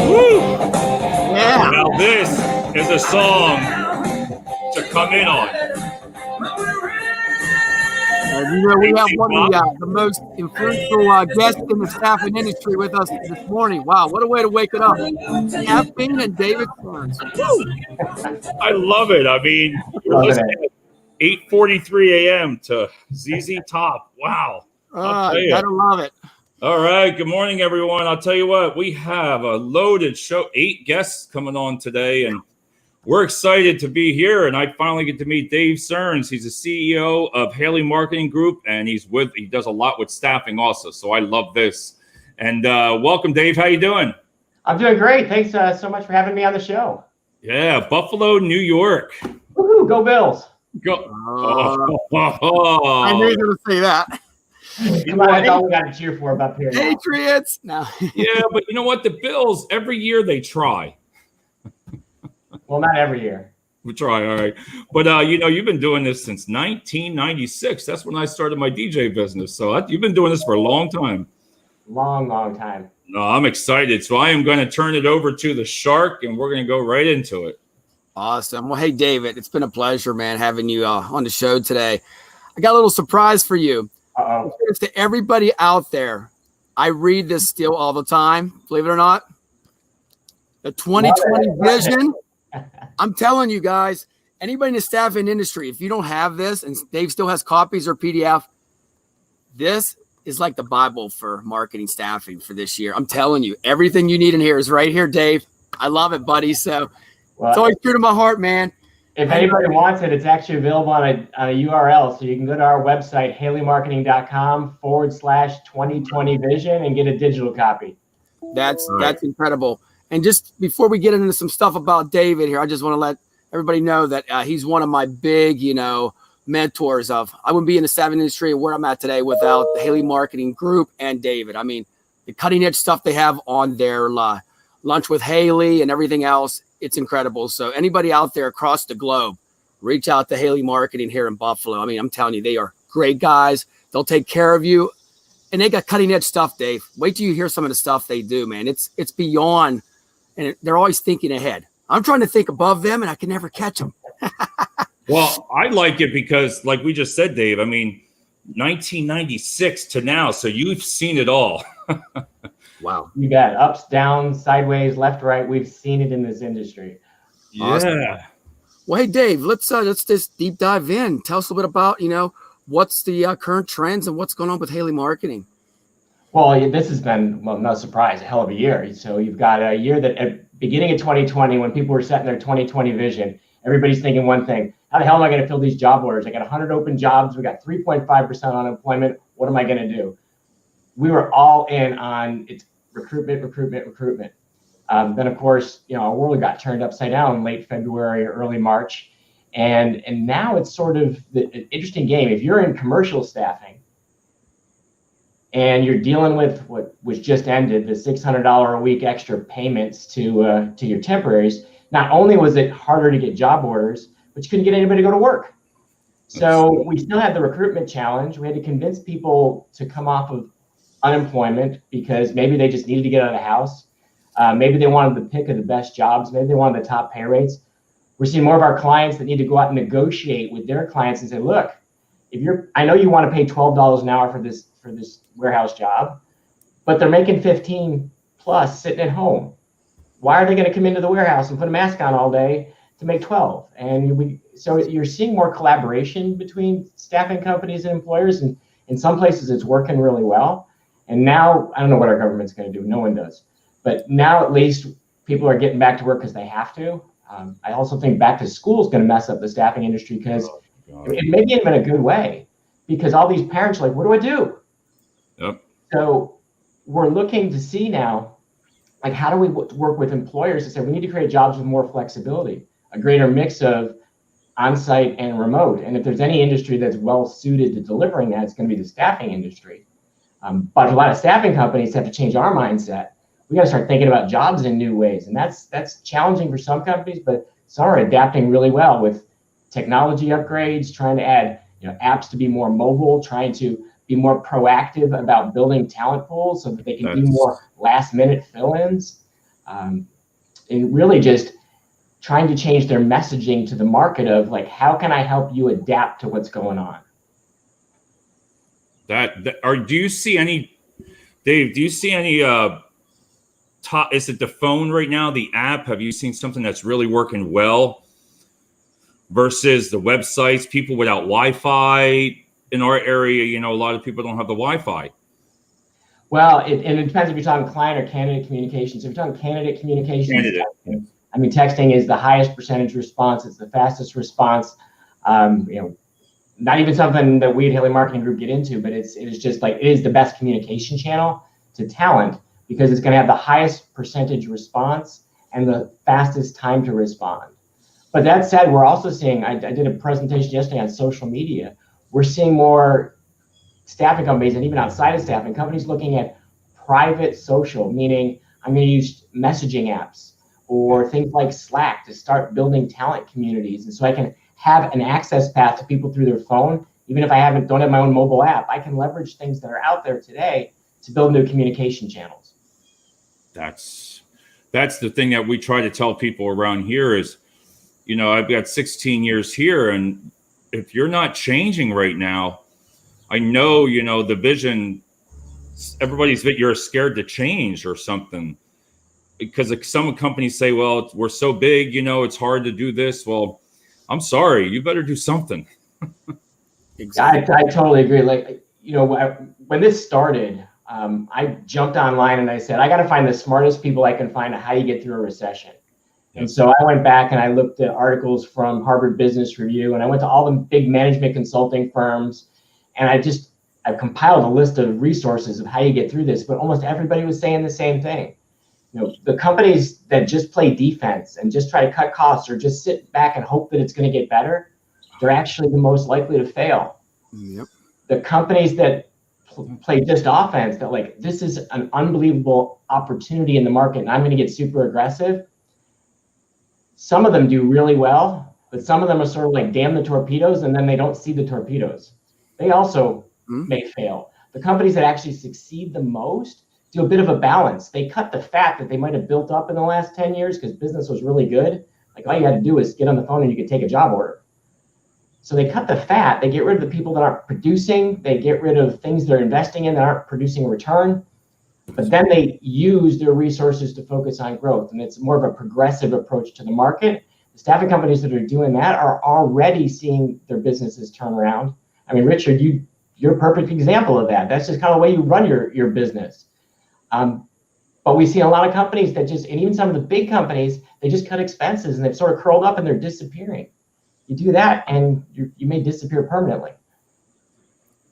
Woo! Yeah. Now this is a song to come in on. We have one of the most influential guests in the staffing industry with us this morning. Wow, what a way to wake it up. Caffeine and David Stearns. I love it. I mean, you're listening at 8:43 a.m. to ZZ Top. Wow. You gotta love it. All right. Good morning, everyone. I'll tell you what, we have a loaded show, 8 guests coming on today, and we're excited to be here. And I finally get to meet Dave Stearns. He's the CEO of Haley Marketing Group, and he does a lot with staffing also. So I love this. And welcome, Dave. How you doing? I'm doing great. Thanks so much for having me on the show. Yeah, Buffalo, New York. Woohoo, go Bills. Go. I knew you were going to say that. Come on, that's all we got to cheer for about here. Patriots. No. Yeah, but you know what? The Bills, every year they try. Well, not every year. We try, all right. But, you've been doing this since 1996. That's when I started my DJ business. So you've been doing this for a long time. Long time. No, I'm excited. So I am going to turn it over to the Shark, and we're going to go right into it. Awesome. Well, hey, David, it's been a pleasure, man, having you on the show today. I got a little surprise for you. Uh-oh. To everybody out there, I read this still all the time, believe it or not. The 2020 vision. I'm telling you guys, anybody in the staffing industry, if you don't have this, and Dave still has copies or PDF, this is like the Bible for marketing staffing for this year. I'm telling you, everything you need in here is right here, Dave. I love it, buddy. So it's always true to my heart, man. If anybody wants it, it's actually available on a URL. So you can go to our website, haleymarketing.com/2020vision and get a digital copy. That's incredible. And just before we get into some stuff about David here, I just want to let everybody know that he's one of my big, mentors I wouldn't be in the staffing industry where I'm at today without the Haley Marketing Group and David. I mean, the cutting edge stuff they have on their Lunch with Haley and everything else, it's incredible. So anybody out there across the globe, reach out to Haley Marketing here in Buffalo. I mean, I'm telling you, they are great guys. They'll take care of you. And they got cutting edge stuff, Dave. Wait till you hear some of the stuff they do, man. It's beyond, and they're always thinking ahead. I'm trying to think above them, and I can never catch them. Well, I like it because, like we just said, Dave, I mean, 1996 to now, so you've seen it all. Wow. You got ups, downs, sideways, left, right. We've seen it in this industry. Yeah. Awesome. Well, hey, Dave, let's just deep dive in. Tell us a little bit about, what's the current trends and what's going on with Haley Marketing. Well, this has been, no surprise, a hell of a year. So you've got a year that at beginning of 2020, when people were setting their 2020 vision, everybody's thinking one thing: how the hell am I going to fill these job orders? I got 100 open jobs. We got 3.5% unemployment. What am I going to do? We were all in on it's recruitment. Then, of course, our world got turned upside down in late February or early March. And now it's sort of an interesting game. If you're in commercial staffing and you're dealing with what was just ended, the $600 a week extra payments to your temporaries, not only was it harder to get job orders, but you couldn't get anybody to go to work. So we still had the recruitment challenge. We had to convince people to come off of unemployment because maybe they just needed to get out of the house. Maybe they wanted the pick of the best jobs. Maybe they wanted the top pay rates. We're seeing more of our clients that need to go out and negotiate with their clients and say, look, I know you want to pay $12 an hour for this warehouse job, but they're making 15 plus sitting at home. Why are they going to come into the warehouse and put a mask on all day to make 12? And so you're seeing more collaboration between staffing companies and employers, and in some places it's working really well. And now, I don't know what our government's going to do. No one does. But now at least people are getting back to work because they have to. I also think back to school is going to mess up the staffing industry because it may be in a good way, because all these parents are like, what do I do? Yep. So we're looking to see now, like, how do we work with employers to say we need to create jobs with more flexibility, a greater mix of on-site and remote. And if there's any industry that's well suited to delivering that, it's going to be the staffing industry. But a lot of staffing companies have to change our mindset. We got to start thinking about jobs in new ways. And that's challenging for some companies, but some are adapting really well with technology upgrades, trying to add apps to be more mobile, trying to be more proactive about building talent pools so that they can do more last-minute fill-ins, and really just trying to change their messaging to the market of like, how can I help you adapt to what's going on? Do you see any, Dave? Do you see any is it the phone right now, the app? Have you seen something that's really working well versus the websites? People without Wi-Fi in our area, a lot of people don't have the Wi-Fi. Well, it depends if you're talking client or candidate communications. If you're talking candidate communications, texting is the highest percentage response. It's the fastest response. Not even something that we at Haley Marketing Group get into, but it is the best communication channel to talent because it's going to have the highest percentage response and the fastest time to respond. But that said, we're also seeing, I did a presentation yesterday on social media. We're seeing more staffing companies and even outside of staffing companies looking at private social, meaning I'm going to use messaging apps or things like Slack to start building talent communities. And so I can have an access path to people through their phone. Even if I don't have my own mobile app, I can leverage things that are out there today to build new communication channels. That's the thing that we try to tell people around here is, I've got 16 years here, and if you're not changing right now, I know, the vision, you're scared to change or something. Because some companies say, well, we're so big, it's hard to do this. Well, I'm sorry, you better do something. Exactly. I totally agree. Like, when this started, I jumped online and I said, I got to find the smartest people I can find on how you get through a recession. And so I went back and I looked at articles from Harvard Business Review, and I went to all the big management consulting firms, and I compiled a list of resources of how you get through this, but almost everybody was saying the same thing. The companies that just play defense and just try to cut costs or just sit back and hope that it's going to get better, they're actually the most likely to fail. Yep. The companies that play just offense, that like, this is an unbelievable opportunity in the market and I'm going to get super aggressive. Some of them do really well, but some of them are sort of like, damn the torpedoes, and then they don't see the torpedoes. They also may fail. The companies that actually succeed the most do a bit of a balance. They cut the fat that they might have built up in the last 10 years because business was really good. Like all you had to do is get on the phone and you could take a job order. So they cut the fat. They get rid of the people that aren't producing. They get rid of things they're investing in that aren't producing a return. But then they use their resources to focus on growth. And it's more of a progressive approach to the market. The staffing companies that are doing that are already seeing their businesses turn around. I mean, Richard, you're a perfect example of that. That's just kind of the way you run your business. But we see a lot of companies that and even some of the big companies, they just cut expenses and they've sort of curled up and they're disappearing. You do that and you may disappear permanently.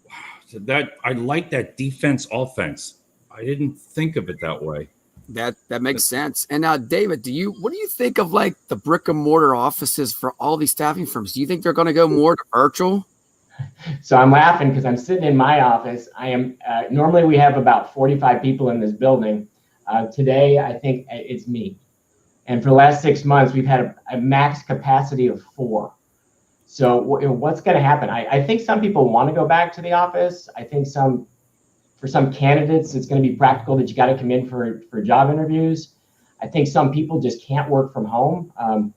Wow. So I like that defense offense. I didn't think of it that way. That makes sense. And now, David, what do you think of like the brick and mortar offices for all these staffing firms? Do you think they're going to go more to virtual? So I'm laughing because I'm sitting in my office. I am normally we have about 45 people in this building. Today, I think it's me. And for the last 6 months, we've had a max capacity of 4. So what's going to happen? I think some people want to go back to the office. I think for some candidates, it's going to be practical that you got to come in for job interviews. I think some people just can't work from home.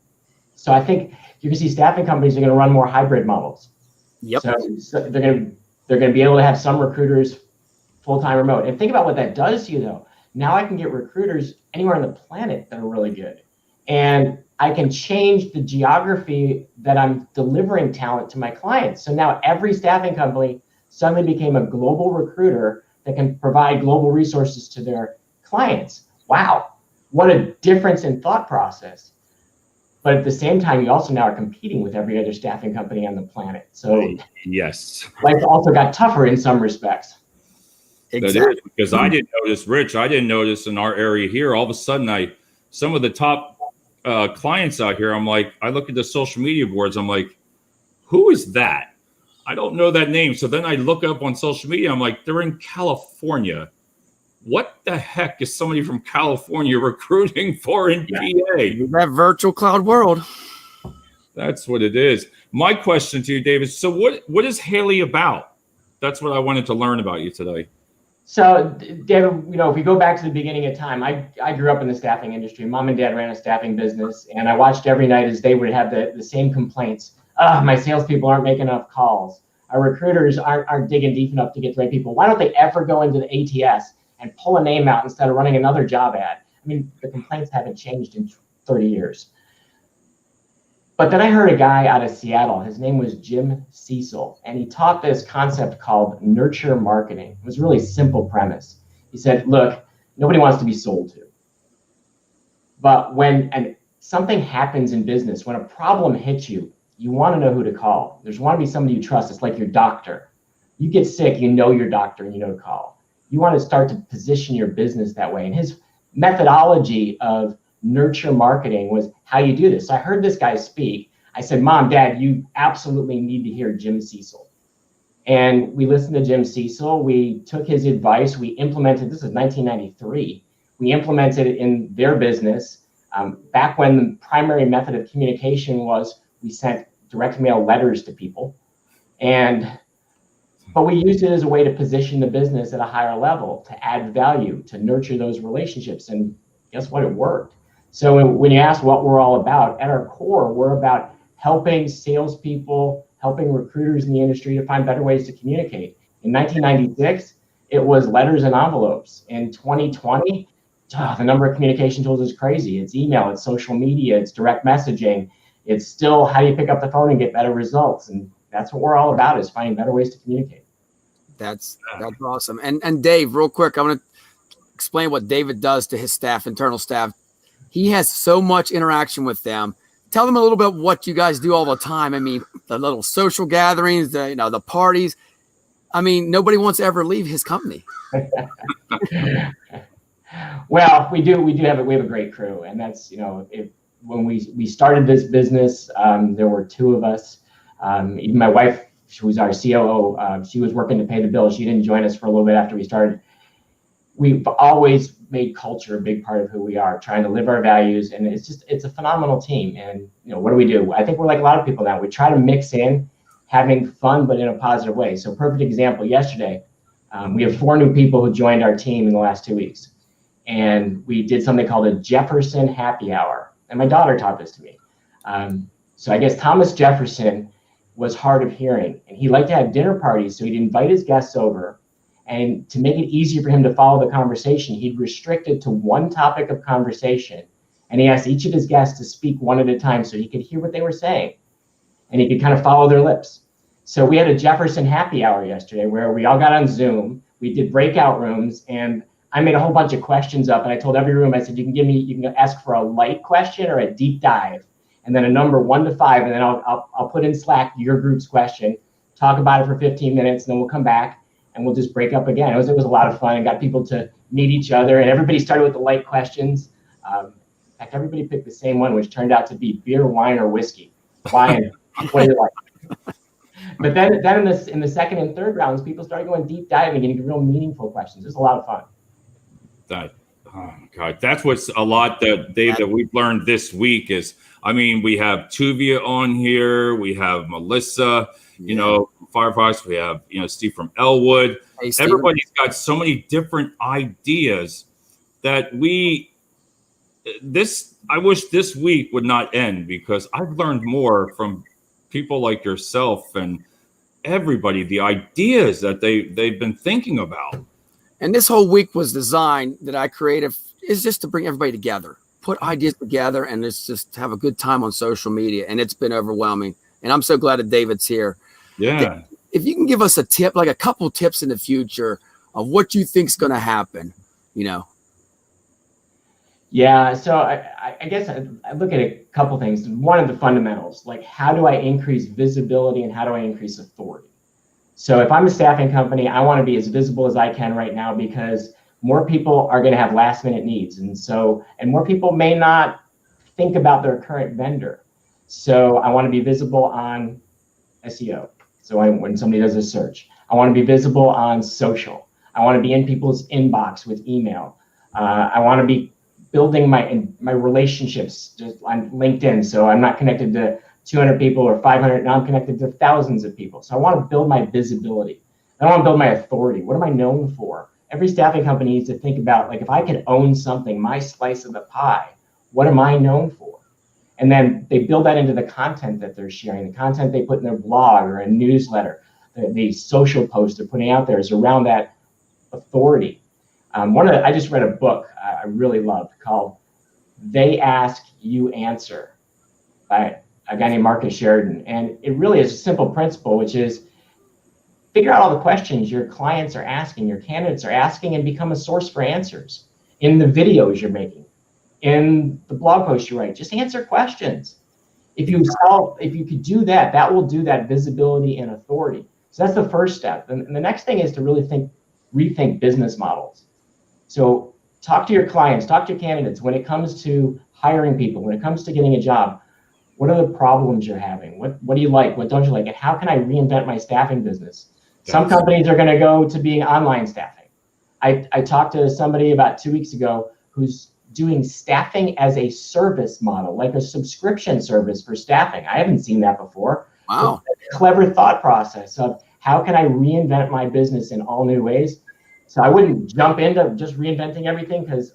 So I think you're going to see staffing companies are going to run more hybrid models. Yep. So they're going to be able to have some recruiters full-time remote. And think about what that does to you, though. Now I can get recruiters anywhere on the planet that are really good. And I can change the geography that I'm delivering talent to my clients. So now every staffing company suddenly became a global recruiter that can provide global resources to their clients. Wow, what a difference in thought process. But at the same time, you also now are competing with every other staffing company on the planet. So yes, life also got tougher in some respects. Exactly. Because I didn't notice, Rich, I didn't notice in our area here, all of a sudden some of the top clients out here, I'm like, I look at the social media boards, I'm like, who is that? I don't know that name. So then I look up on social media, I'm like, they're in California. What the heck is somebody from California recruiting for in PA? That virtual cloud world. That's what it is. My question to you, David, so what is Haley about? that's what I wanted to learn about you today. So, David, if we go back to the beginning of time, I grew up in the staffing industry. Mom and dad ran a staffing business, and I watched every night as they would have the same complaints. My salespeople aren't making enough calls. Our recruiters aren't digging deep enough to get the right people. Why don't they ever go into the ATS and pull a name out instead of running another job ad? I mean, the complaints haven't changed in 30 years. But then I heard a guy out of Seattle. His name was Jim Cecil, and he taught this concept called nurture marketing. It was a really simple premise. He said, look, nobody wants to be sold to. But when something happens in business, when a problem hits you, you want to know who to call. There's want to be somebody you trust. It's like your doctor. You get sick, you know your doctor, and you know to call. You want to start to position your business that way. And his methodology of nurture marketing was how you do this. So I heard this guy speak. I said, Mom, Dad, you absolutely need to hear Jim Cecil. And we listened to Jim Cecil. We took his advice. We implemented, this is 1993. We implemented it in their business. Back when the primary method of communication was we sent direct mail letters to people. But we used it as a way to position the business at a higher level, to add value, to nurture those relationships. And guess what? It worked. So when you ask what we're all about, at our core, we're about helping salespeople, helping recruiters in the industry to find better ways to communicate. In 1996, it was letters and envelopes. In 2020, the number of communication tools is crazy. It's email, it's social media, it's direct messaging. It's still how you pick up the phone and get better results. And that's what we're all about, is finding better ways to communicate. That's awesome. And Dave, real quick, I want to explain what David does to his staff, internal staff. He has so much interaction with them. Tell them a little bit what you guys do all the time. I mean, the little social gatherings, the parties. I mean, nobody wants to ever leave his company. Well, we have a great crew, and that's, when we started this business, there were two of us. Even my wife, she was our COO. She was working to pay the bills. She didn't join us for a little bit after we started. We've always made culture a big part of who we are, trying to live our values, and it's a phenomenal team. And what do? I think we're like a lot of people now. We try to mix in having fun, but in a positive way. So perfect example, yesterday, we have 4 new people who joined our team in the last 2 weeks. And we did something called a Jefferson happy hour. And my daughter taught this to me. So I guess Thomas Jefferson was hard of hearing, and he liked to have dinner parties. So he'd invite his guests over, and to make it easier for him to follow the conversation, he'd restrict it to one topic of conversation. And he asked each of his guests to speak one at a time so he could hear what they were saying, and he could kind of follow their lips. So we had a Jefferson happy hour yesterday where we all got on Zoom. We did breakout rooms, and I made a whole bunch of questions up, and I told every room, I said, you can ask for a light question or a deep dive, and then a number 1 to 5, and then I'll put in Slack your group's question, talk about it for 15 minutes, and then we'll come back and we'll just break up again. It was a lot of fun, and got people to meet each other, and everybody started with the light questions. In fact, everybody picked the same one, which turned out to be beer, wine, or whiskey. Wine, what do you like? But then in the second and third rounds, people started going deep diving and getting real meaningful questions. It was a lot of fun. Oh my God, that's what's a lot that Dave that we've learned this week is, we have Tuvia on here, we have Melissa, Firefox, we have Steve from Elwood. Hey, everybody's got so many different ideas that I wish this week would not end, because I've learned more from people like yourself and everybody, the ideas that they've been thinking about. And this whole week was designed that I created is just to bring everybody together, put ideas together, and let's just have a good time on social media. And it's been overwhelming. And I'm so glad that David's here. Yeah. If you can give us a tip, like a couple tips in the future of what you think is going to happen, Yeah. So I guess I look at a couple things. One of the fundamentals, like how do I increase visibility and how do I increase authority? So if I'm a staffing company, I want to be as visible as I can right now, because more people are going to have last minute needs. And more people may not think about their current vendor. So I want to be visible on SEO. So when somebody does a search, I want to be visible on social. I want to be in people's inbox with email. I want to be building my relationships just on LinkedIn. So I'm not connected to 200 people or 500. Now I'm connected to thousands of people. So I want to build my visibility. I want to build my authority. What am I known for? Every staffing company needs to think about, like, if I could own something, my slice of the pie, what am I known for? And then they build that into the content that they're sharing, the content they put in their blog or a newsletter, the social post they're putting out there is around that authority. I just read a book I really loved called They Ask, You Answer by a guy named Marcus Sheridan. And it really is a simple principle, which is figure out all the questions your clients are asking, your candidates are asking, and become a source for answers in the videos you're making, in the blog posts you write. Just answer questions. If you could do that, that will do that visibility and authority. So that's the first step. And the next thing is to really rethink business models. So talk to your clients, talk to your candidates. When it comes to hiring people, when it comes to getting a job, what are the problems you're having? What do you like? What don't you like? And how can I reinvent my staffing business? Some companies are going to go to being online staffing. I talked to somebody about 2 weeks ago who's doing staffing as a service model, like a subscription service for staffing. I haven't seen that before. Wow. It's a clever thought process of how can I reinvent my business in all new ways? So I wouldn't jump into just reinventing everything, because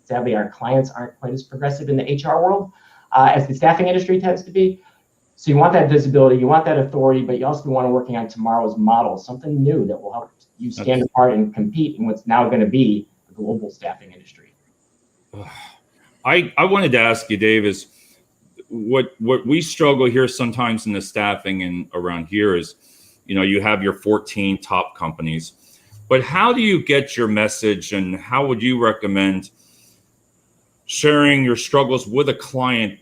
sadly our clients aren't quite as progressive in the HR world as the staffing industry tends to be. So you want that visibility, you want that authority, but you also want to working on tomorrow's model, something new that will help you stand apart and compete in what's now going to be a global staffing industry. I wanted to ask you, Dave, is what we struggle here sometimes in the staffing and around here is, you have your 14 top companies, but how do you get your message, and how would you recommend sharing your struggles with a client,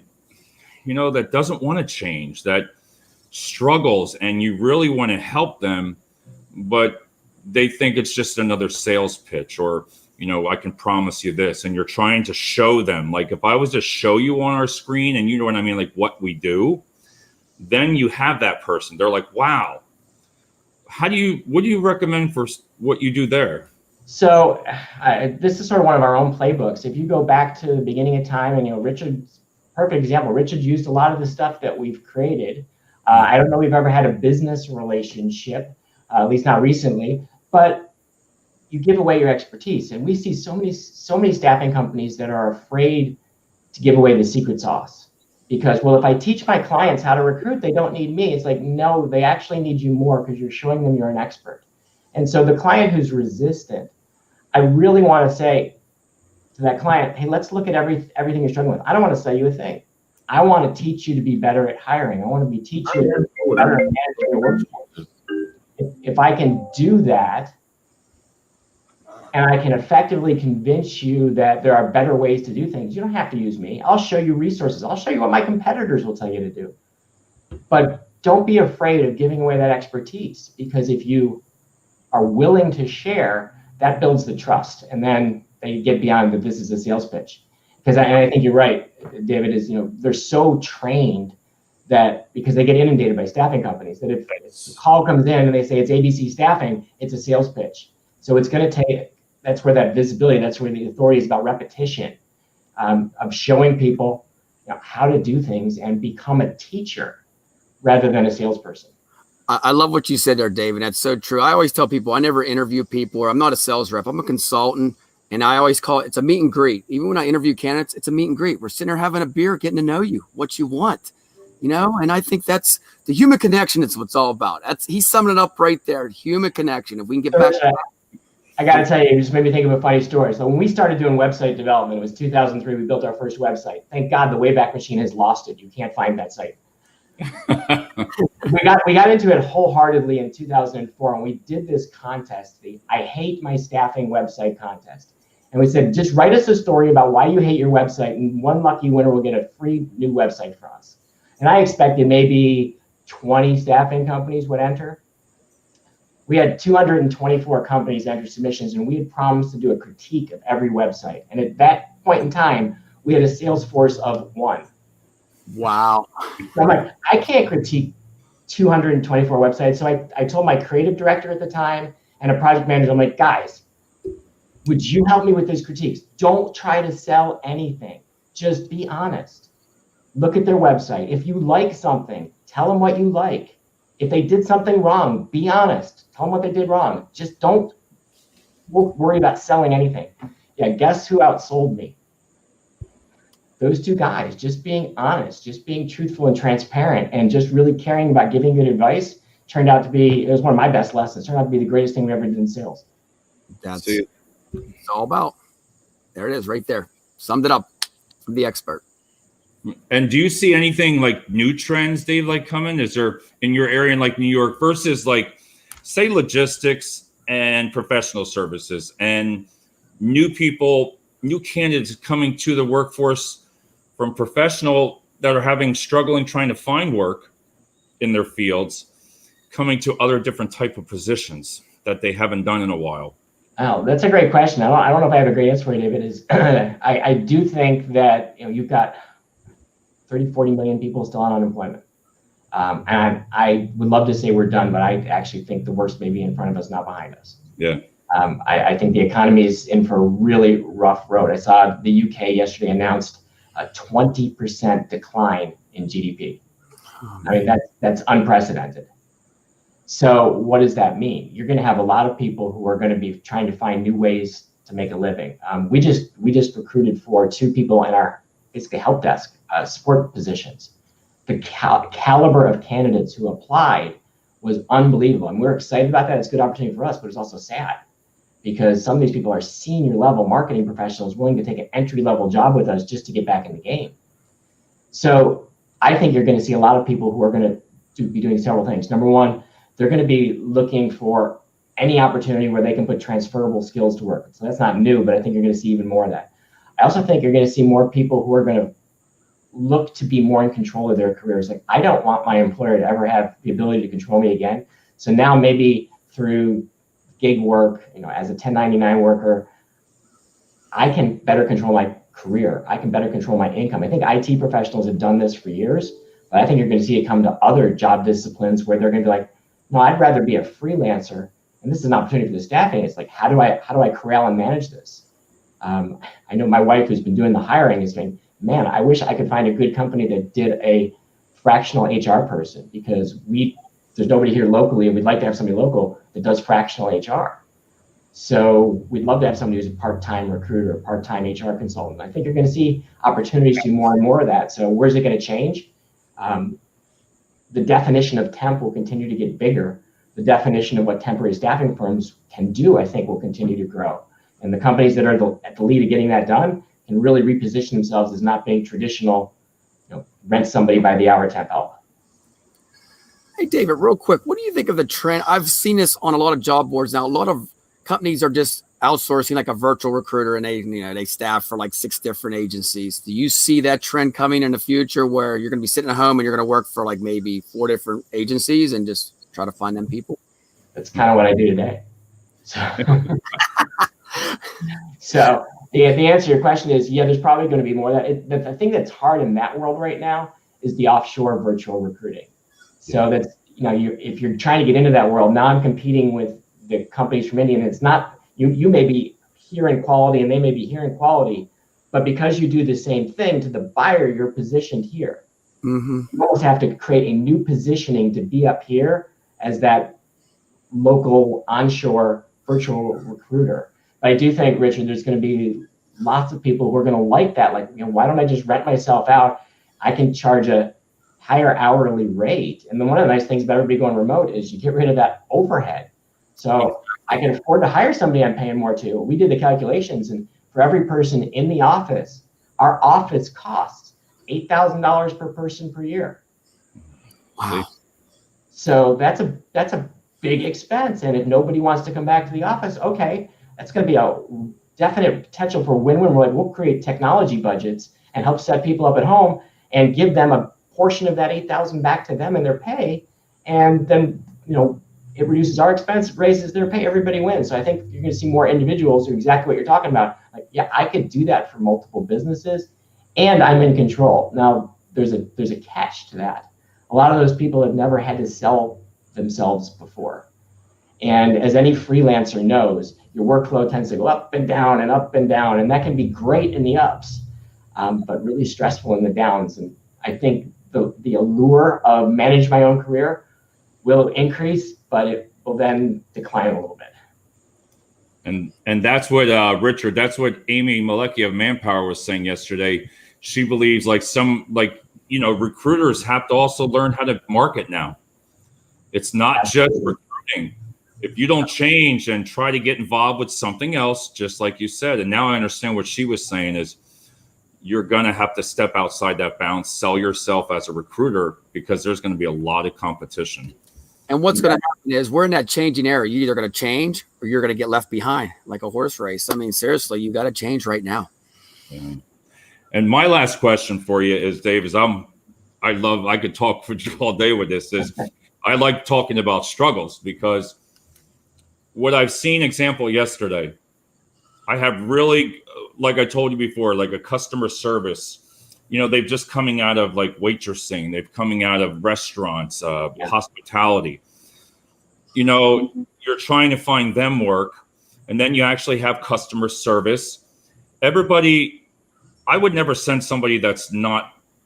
that doesn't want to change, that struggles, and you really want to help them, but they think it's just another sales pitch, or, I can promise you this, and you're trying to show them, like, if I was to show you on our screen, and you know what I mean, like what we do, then you have that person. They're like, wow. What do you recommend for what you do there? So this is sort of one of our own playbooks. If you go back to the beginning of time, and Richard's perfect example. Richard used a lot of the stuff that we've created. I don't know if we've ever had a business relationship, at least not recently, but you give away your expertise. And we see so many staffing companies that are afraid to give away the secret sauce, because, well, if I teach my clients how to recruit, they don't need me. It's like, no, they actually need you more, because you're showing them you're an expert. And so the client who's resistant, I really want to say to that client, hey, let's look at everything you're struggling with. I don't want to sell you a thing. I want to teach you to be better at hiring. I want to teach you to be better at managing your workforce. If I can do that, and I can effectively convince you that there are better ways to do things, you don't have to use me. I'll show you resources. I'll show you what my competitors will tell you to do. But don't be afraid of giving away that expertise, because if you are willing to share, that builds the trust. And then they get beyond that this is a sales pitch. Because I think you're right, David, is, they're so trained that, because they get inundated by staffing companies, that if a call comes in and they say it's ABC staffing, it's a sales pitch. So it's going to take, that's where that visibility, that's where the authority is about repetition, of showing people how to do things and become a teacher rather than a salesperson. I love what you said there, David. That's so true. I always tell people I never interview people, or I'm not a sales rep. I'm a consultant, and I always call it's a meet and greet. Even when I interview candidates, it's a meet and greet. We're sitting there having a beer, getting to know you, what you want, and I think that's the human connection. It's what it's all about. He's summing it up right there. Human connection. If we can get back to that. I got to tell you, it just made me think of a funny story. So when we started doing website development, it was 2003. We built our first website. Thank God the Wayback Machine has lost it. You can't find that site. we got into it wholeheartedly in 2004, and we did this contest, the I Hate My Staffing website contest. And we said, just write us a story about why you hate your website, and one lucky winner will get a free new website from us. And I expected maybe 20 staffing companies would enter. We had 224 companies enter submissions, and we had promised to do a critique of every website. And at that point in time, we had a sales force of 1. Wow. So I'm like, I can't critique 224 websites. So I told my creative director at the time and a project manager, I'm like, guys, would you help me with these critiques? Don't try to sell anything. Just be honest. Look at their website. If you like something, tell them what you like. if they did something wrong, be honest. Tell them what they did wrong. Just don't worry about selling anything. Yeah, guess who outsold me? Those two guys. Just being honest, just being truthful and transparent, and just really caring about giving good advice turned out to be, it was one of my best lessons. Turned out to be the greatest thing we ever did in sales. That's what it's all about. There it is right there. Summed it up from the expert. And do you see anything like new trends, Dave, like coming? Is there in your area in like New York versus like, say, logistics and professional services and new people, new candidates coming to the workforce from professional that are struggling trying to find work in their fields, coming to other different type of positions that they haven't done in a while? Oh, that's a great question. I don't know if I have a great answer for you, David. Is I do think that you've got 30, 40 million people still on unemployment. And I would love to say we're done, but I actually think the worst may be in front of us, not behind us. Yeah. I think the economy is in for a really rough road. I saw the UK yesterday announced a 20% decline in GDP. I mean, that's unprecedented. So what does that mean? You're going to have a lot of people who are going to be trying to find new ways to make a living. We just recruited for 2 people in our basically help desk support positions. The caliber of candidates who applied was unbelievable, and we're excited about that. It's a good opportunity for us, but it's also sad because some of these people are senior level marketing professionals willing to take an entry level job with us just to get back in the game. So I think you're going to see a lot of people who are going to be doing several things. Number one, they're going to be looking for any opportunity where they can put transferable skills to work. So that's not new, but I think you're going to see even more of that. I also think you're going to see more people who are going to look to be more in control of their careers. Like, I don't want my employer to ever have the ability to control me again. So now maybe through gig work, as a 1099 worker, I can better control my career. I can better control my income. I think IT professionals have done this for years, but I think you're going to see it come to other job disciplines where they're going to be like, no, I'd rather be a freelancer. And this is an opportunity for the staffing. It's like, how do I corral and manage this? I know my wife, who's been doing the hiring, is saying, man, I wish I could find a good company that did a fractional HR person, because there's nobody here locally, and we'd like to have somebody local that does fractional HR. So we'd love to have somebody who's a part-time recruiter, a part-time HR consultant. I think you're going to see opportunities to do more and more of that. So where's it going to change? The definition of temp will continue to get bigger. The definition of what temporary staffing firms can do, I think, will continue to grow. And the companies that are at the lead of getting that done can really reposition themselves as not being traditional, rent somebody by the hour temp help. Hey, David, real quick, what do you think of the trend? I've seen this on a lot of job boards now. A lot of companies are just outsourcing like a virtual recruiter, and they staff for like 6 different agencies. Do you see that trend coming in the future where you're going to be sitting at home and you're going to work for like maybe 4 different agencies and just try to find them people? That's kind of what I do today. So the answer to your question is, yeah, there's probably going to be more of that. The thing that's hard in that world right now is the offshore virtual recruiting. So that's, if you're trying to get into that world, now I'm competing with the companies from India, and it's not, you may be here in quality and they may be here in quality, but because you do the same thing to the buyer, you're positioned here. Mm-hmm. You almost have to create a new positioning to be up here as that local onshore virtual recruiter. But I do think, Richard, there's going to be lots of people who are going to like that. Like, why don't I just rent myself out? I can charge a higher hourly rate. And then one of the nice things about everybody going remote is you get rid of that overhead. So I can afford to hire somebody I'm paying more to. We did the calculations, and for every person in the office, our office costs $8,000 per person per year. Wow. So that's a big expense. And if nobody wants to come back to the office, okay, that's going to be a definite potential for win-win. We'll create technology budgets and help set people up at home and give them a portion of that $8,000 back to them in their pay. And then, it reduces our expense, raises their pay, everybody wins. So I think you're going to see more individuals who are exactly what you're talking about. Like, yeah, I could do that for multiple businesses and I'm in control. Now there's a catch to that. A lot of those people have never had to sell themselves before. And as any freelancer knows, your workflow tends to go up and down and up and down. And that can be great in the ups, but really stressful in the downs. And I think the allure of manage my own career will increase, but it will then decline a little bit. And that's what Richard, that's what Amy Malecki of Manpower was saying yesterday. She believes recruiters have to also learn how to market now. It's not just recruiting. If you don't change and try to get involved with something else, just like you said, and now I understand what she was saying is you're going to have to step outside that bounds, sell yourself as a recruiter, because there's going to be a lot of competition. And what's going to happen is we're in that changing era. You're either going to change or you're going to get left behind like a horse race. I mean, seriously, you got to change right now. Yeah. And my last question for you is, Dave, I could talk for all day with this, is I like talking about struggles, because what I've seen example yesterday, I have really, like I told you before, like a customer service, they've just coming out of like waitressing, they've coming out of restaurants, hospitality. You're trying to find them work, and then you actually have customer service. Everybody, I would never send somebody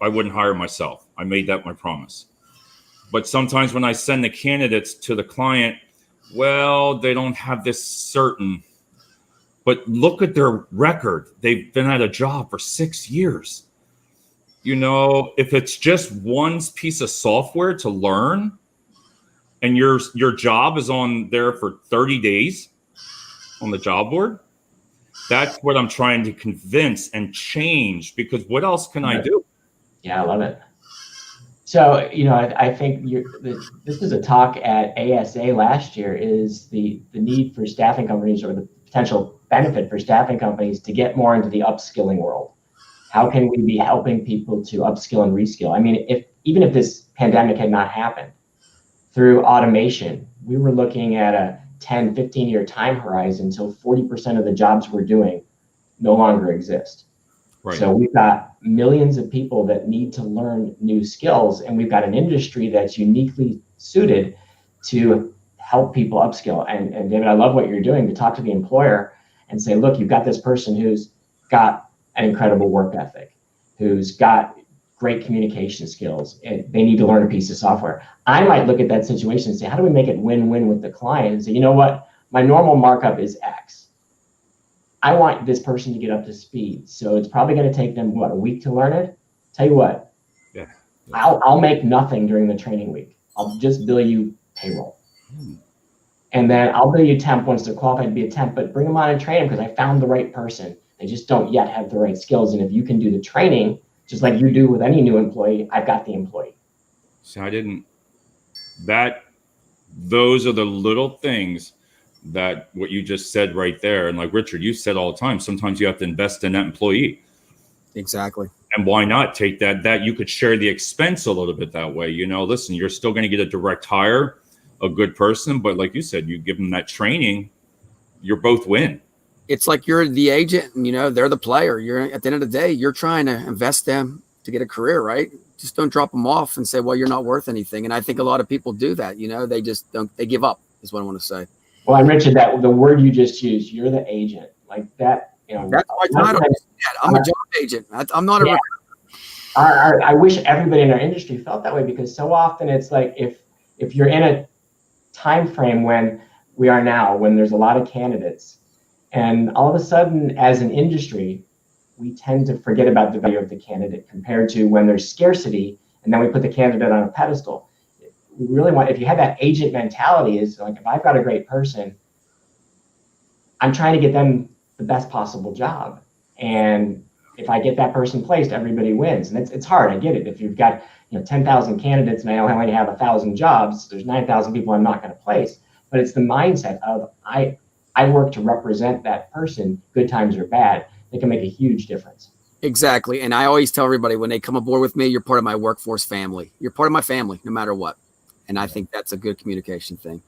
I wouldn't hire myself. I made that my promise. But sometimes when I send the candidates to the client, well, they don't have this certain, but look at their record. They've been at a job for 6 years. If it's just one piece of software to learn and your job is on there for 30 days on the job board, that's what I'm trying to convince and change, because what else can I do? Yeah, I love it. So, I think this was a talk at ASA last year, is the need for staffing companies, or the potential benefit for staffing companies to get more into the upskilling world. How can we be helping people to upskill and reskill? I mean, even if this pandemic had not happened, through automation, we were looking at a 10, 15-year time horizon until 40% of the jobs we're doing no longer exist. Right. So we've got millions of people that need to learn new skills, and we've got an industry that's uniquely suited to help people upskill. And David, I love what you're doing, to talk to the employer and say, look, you've got this person who's got an incredible work ethic, who's got great communication skills, and they need to learn a piece of software. I might look at that situation and say, how do we make it win-win with the client? And say, you know what, my normal markup is X. I want this person to get up to speed. So it's probably going to take them, a week to learn it? Tell you what, I'll make nothing during the training week. I'll just bill you payroll. And then I'll bill you temp once they're qualified to be a temp, but bring them on and train them, because I found the right person. They just don't yet have the right skills. And if you can do the training, just like you do with any new employee, I've got the employee. So those are the little things that what you just said right there. And like Richard, you said all the time, sometimes you have to invest in that employee. Exactly. And why not take that you could share the expense a little bit that way. Listen, you're still going to get a direct hire, a good person, but like you said, you give them that training, you're both win. It's like you're the agent and, they're the player. You're, at the end of the day, you're trying to invest them to get a career, right? Just don't drop them off and say, well, you're not worth anything. And I think a lot of people do that. They just they give up, is what I want to say. Well, and Richard, that the word you just used, you're the agent, like that. That's my title. I'm a job agent. I'm not a recruiter. I wish everybody in our industry felt that way, because so often it's like if you're in a time frame when we are now, when there's a lot of candidates, and all of a sudden, as an industry, we tend to forget about the value of the candidate compared to when there's scarcity, and then we put the candidate on a pedestal. We really want, if you have that agent mentality, is like, if I've got a great person, I'm trying to get them the best possible job. And if I get that person placed, everybody wins. And it's hard, I get it. If you've got 10,000 candidates and I only have 1,000 jobs, there's 9,000 people I'm not going to place. But it's the mindset of I work to represent that person, good times or bad. They can make a huge difference. Exactly. And I always tell everybody, when they come aboard with me, you're part of my workforce family. You're part of my family, no matter what. And I think that's a good communication thing.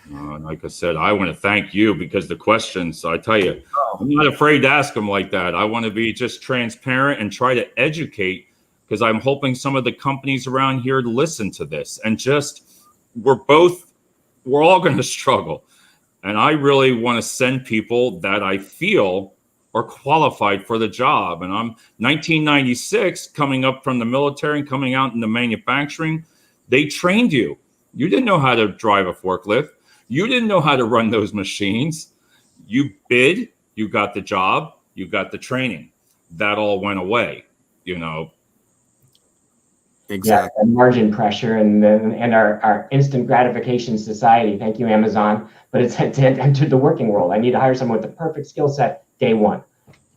Like I said, I want to thank you, because the questions, I tell you, I'm not afraid to ask them like that. I want to be just transparent and try to educate, because I'm hoping some of the companies around here listen to this, and we're all going to struggle. And I really want to send people that I feel are qualified for the job. And I'm 1996, coming up from the military and coming out into manufacturing. They trained you. You didn't know how to drive a forklift. You didn't know how to run those machines. You bid, you got the job, you got the training. That all went away, you know. Exactly. Yeah, margin pressure and our instant gratification society. Thank you, Amazon. But it's entered the working world. I need to hire someone with the perfect skill set day one.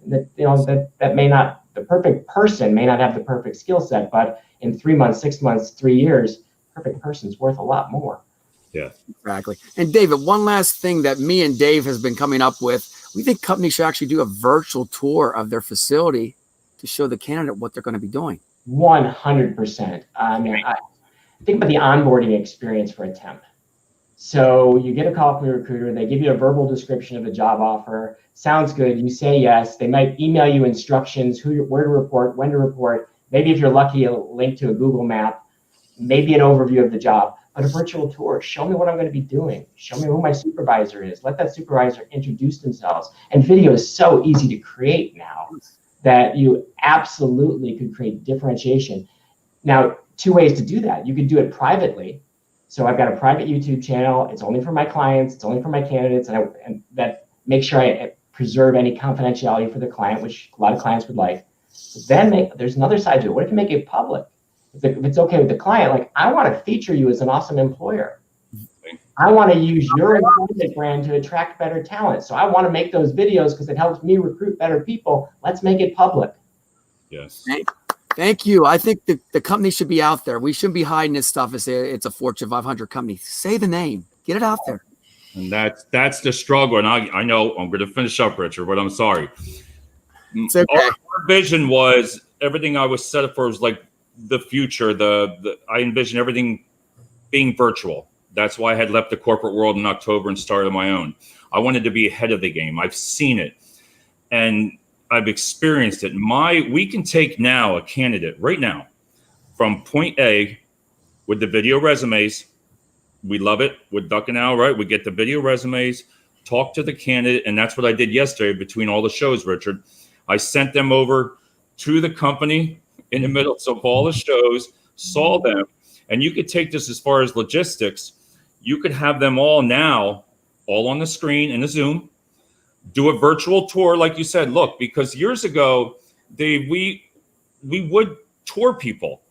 That may not, the perfect person may not have the perfect skill set, but in 3 months, 6 months, 3 years, perfect person's worth a lot more. Yeah, exactly. And David, one last thing that me and Dave has been coming up with, we think companies should actually do a virtual tour of their facility to show the candidate what they're going to be doing. 100%. I mean, think about the onboarding experience for a temp. So you get a call from your recruiter, they give you a verbal description of the job offer. Sounds good, you say yes. They might email you instructions, where to report, when to report. Maybe if you're lucky, a link to a Google map, maybe an overview of the job. But a virtual tour, show me what I'm going to be doing. Show me who my supervisor is. Let that supervisor introduce themselves. And video is so easy to create now that you absolutely could create differentiation. Now, 2 ways to do that. You could do it privately. So I've got a private YouTube channel. It's only for my clients. It's only for my candidates. And that makes sure I preserve any confidentiality for the client, which a lot of clients would like. But then there's another side to it. What if you make it public? If it's okay with the client, like, I want to feature you as an awesome employer. I want to use your employment brand to attract better talent. So I want to make those videos because it helps me recruit better people. Let's make it public. Yes. Thank you. I think the company should be out there. We shouldn't be hiding this stuff and say it's a Fortune 500 company. Say the name. Get it out there. And that's the struggle. And I know I'm going to finish up, Richard, but I'm sorry. It's okay. Our vision was everything I was set up for was like the future. I envisioned everything being virtual. That's why I had left the corporate world in October and started my own. I wanted to be ahead of the game. I've seen it and I've experienced it. We can take now a candidate right now from point A with the video resumes. We love it with Duck and Al, right? We get the video resumes, talk to the candidate. And that's what I did yesterday between all the shows, Richard. I sent them over to the company in the middle of all the shows, saw them. And you could take this as far as logistics. You could have them all now, all on the screen in a Zoom, do a virtual tour, like you said. Look, because years ago, we would tour people.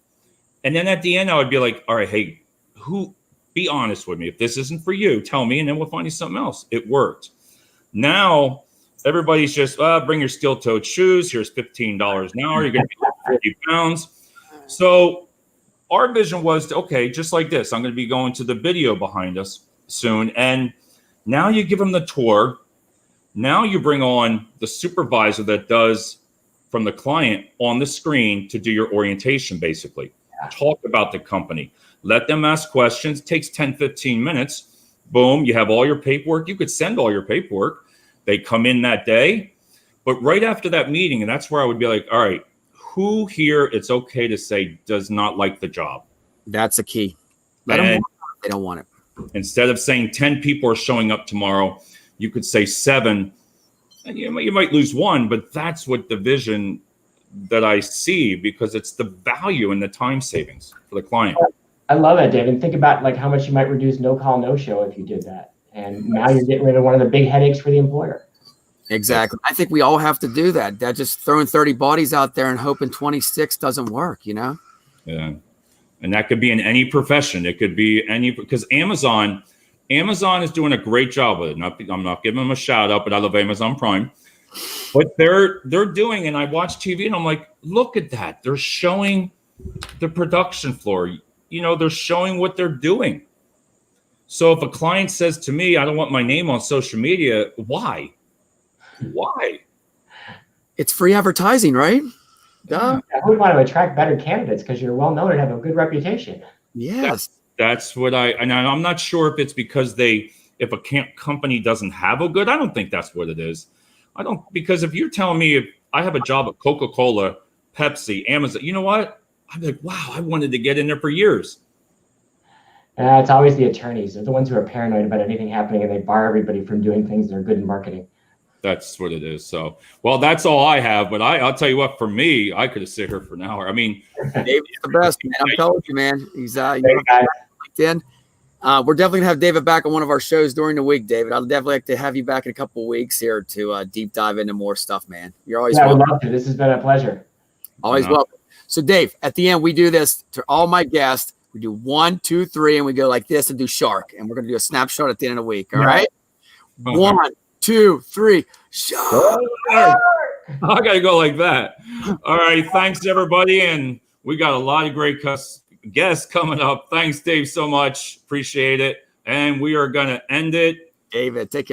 And then at the end, I would be like, all right, hey, be honest with me. If this isn't for you, tell me, and then we'll find you something else. It worked. Now, everybody's just, bring your steel-toed shoes. Here's $15 an hour. You're going to be 40 pounds. So our vision was, okay, just like this, I'm going to be going to the video behind us soon. And now you give them the tour. Now you bring on the supervisor that does from the client on the screen to do your orientation, basically. Talk about the company. Let them ask questions. It takes 10, 15 minutes. Boom, you have all your paperwork. You could send all your paperwork. They come in that day. But right after that meeting, and that's where I would be like, all right, who here, it's okay to say, does not like the job? That's a key. Let them want it. They don't want it. Instead of saying 10 people are showing up tomorrow, you could say 7. And you might lose 1, but that's what the vision that I see, because it's the value and the time savings for the client. I love it, David. And think about like how much you might reduce no call, no show if you did that. And now you're getting rid of one of the big headaches for the employer. Exactly. I think we all have to do that. That just throwing 30 bodies out there and hoping 26 doesn't work, you know? Yeah. And that could be in any profession. It could be because Amazon is doing a great job with it. I'm not giving them a shout out, but I love Amazon Prime. But they're doing, and I watch TV and I'm like, look at that. They're showing the production floor. They're showing what they're doing. So if a client says to me, I don't want my name on social media, why? Why? It's free advertising, right? Yeah. I would want to attract better candidates because you're well known and have a good reputation. Yes. That's what and I'm not sure if it's because if a company doesn't have a good, I don't think that's what it is. Because if you're telling me if I have a job at Coca-Cola, Pepsi, Amazon, you know what? I'm like, wow, I wanted to get in there for years. It's always the attorneys. They're the ones who are paranoid about anything happening and they bar everybody from doing things that are good in marketing. That's what it is. So, well, that's all I have. But I'll tell you what, for me, I could have sit here for an hour. I mean, David's the best, man. I'm telling you, man. He's LinkedIn. We're definitely gonna have David back on one of our shows during the week, David. I'll definitely like to have you back in a couple of weeks here to deep dive into more stuff, man. You're always I would welcome. love to. This has been a pleasure. Always welcome. So, Dave, at the end, we do this to all my guests. We do 1, 2, 3, and we go like this and do shark. And we're gonna do a snapshot at the end of the week. All right. 1, 2, 3, shark. I gotta go like that. All right. Thanks, everybody. And we got a lot of great guests coming up. Thanks, Dave, so much. Appreciate it. And we are gonna end it. David, take care.